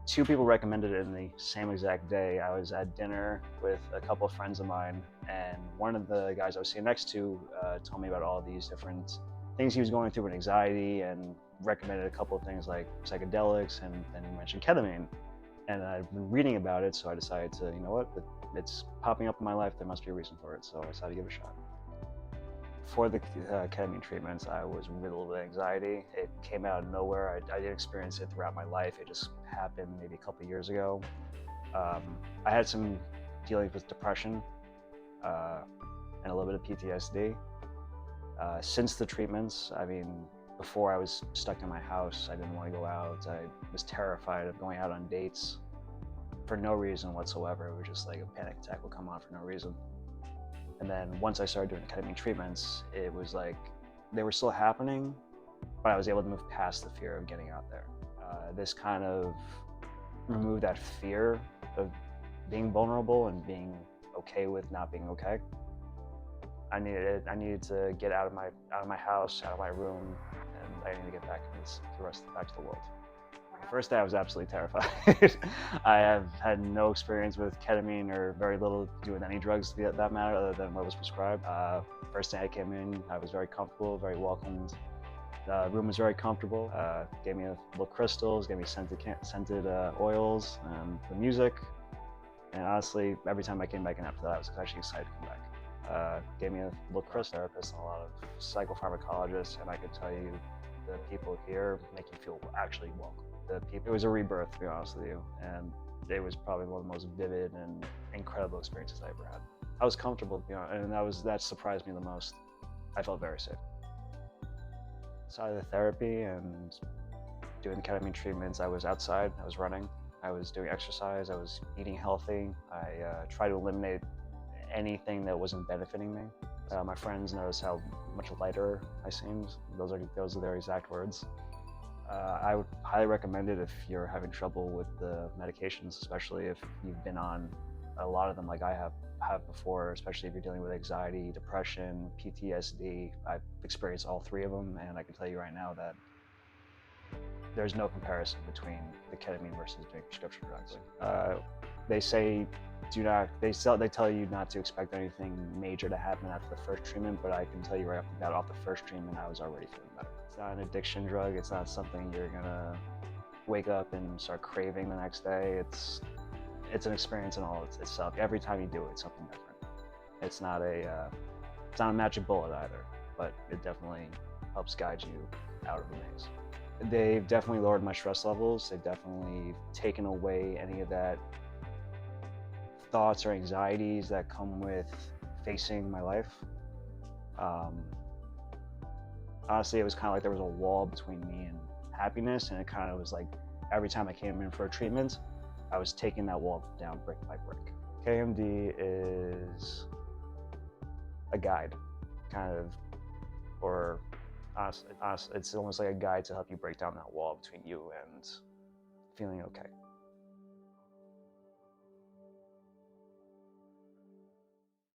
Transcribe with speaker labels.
Speaker 1: Two people recommended it in the same exact day. I was at dinner with a couple of friends of mine, and one of the guys I was sitting next to told me about all these different things he was going through with anxiety, and recommended a couple of things like psychedelics, and then he mentioned ketamine. And I've been reading about it, so I decided to, you know what, it's popping up in my life, there must be a reason for it, so I decided to give it a shot. For the ketamine treatments, I was riddled with anxiety. It came out of nowhere. I didn't experience it throughout my life. It just happened maybe a couple of years ago. I had some dealings with depression and a little bit of PTSD. Since the treatments, I mean, before I was stuck in my house, I didn't want to go out. I was terrified of going out on dates for no reason whatsoever. It was just like a panic attack would come on for no reason. And then once I started doing the ketamine treatments, it was like they were still happening, but I was able to move past the fear of getting out there. This kind of removed that fear of being vulnerable and being okay with not being okay. I needed to get out of my house, out of my room, and I needed to get back to the world. The first day I was absolutely terrified. I have had no experience with ketamine or very little to do with any drugs for that matter other than what was prescribed. First day I came in, I was very comfortable, very welcomed. The room was very comfortable. Gave me little crystals, gave me scented oils, and the music. And honestly, every time I came back in after that, I was actually excited to come back. Gave me a little crystal therapist and a lot of psychopharmacologists, and I could tell you the people here make you feel actually welcome. It was a rebirth, to be honest with you, and it was probably one of the most vivid and incredible experiences I ever had. I was comfortable, you know, and that surprised me the most. I felt very safe. Outside of the therapy and doing the ketamine treatments, I was outside, I was running, I was doing exercise, I was eating healthy. I tried to eliminate anything that wasn't benefiting me. My friends noticed how much lighter I seemed. Those are their exact words. I would highly recommend it if you're having trouble with the medications, especially if you've been on a lot of them like I have before, especially if you're dealing with anxiety, depression, PTSD. I've experienced all three of them, and I can tell you right now that there's no comparison between the ketamine versus doing prescription drugs. They say they tell you not to expect anything major to happen after the first treatment, but I can tell you right off the bat, off the first treatment, I was already feeling better. It's not an addiction drug. It's not something you're gonna wake up and start craving the next day. It's an experience in all itself. Every time you do it, it's something different. It's not a magic bullet either, but it definitely helps guide you out of the maze. They've definitely lowered my stress levels. They've definitely taken away any of that thoughts or anxieties that come with facing my life. Honestly, it was kind of like there was a wall between me and happiness, and it kind of was like every time I came in for a treatment, I was taking that wall down brick by brick. KMD is a guide, kind of, or honestly, it's almost like a guide to help you break down that wall between you and feeling okay.